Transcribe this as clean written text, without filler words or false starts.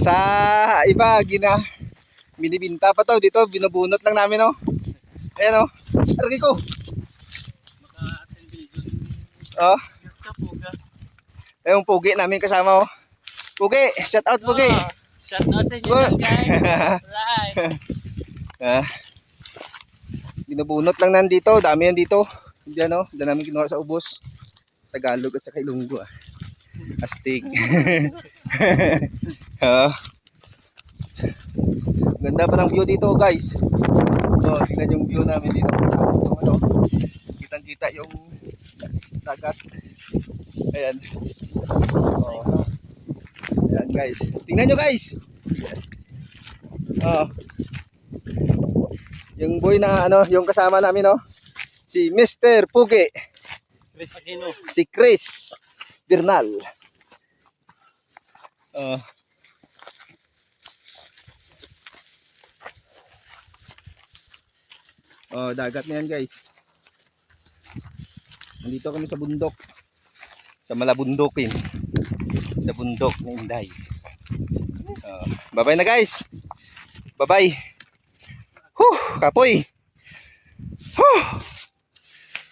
Sa iba, binibinta pa to. Dito, binubunot lang namin, oh. Ayan, oh. Arki ko. Oh. Yung pugi namin kasama, oh. Pugi, shout out Pugi. Shout out sa inyo guys. Right. Binubunot lang nandito, dami yan dito. Diyan, oh, diyan namin kinuha sa ubos. Tagalog at saka Ilonggo, ah. Astig. Oh. Ganda pa ng view dito, guys. Oh, tingnan yung view namin dito. Ano, kitang-kita yung dagat. Ayan. Oh. Ayan, guys. Tingnan nyo, guys. Oh. Yung boy na ano, yung kasama namin, oh. Si Mr. Pugi. Si Chris Bernal. Oh. Oh, dagat na yan, guys. Nandito kami sa bundok. Sa Malabundukin. Sa bundok ng Inday. Oh, bye-bye na, guys. Bye-bye. Kapoy.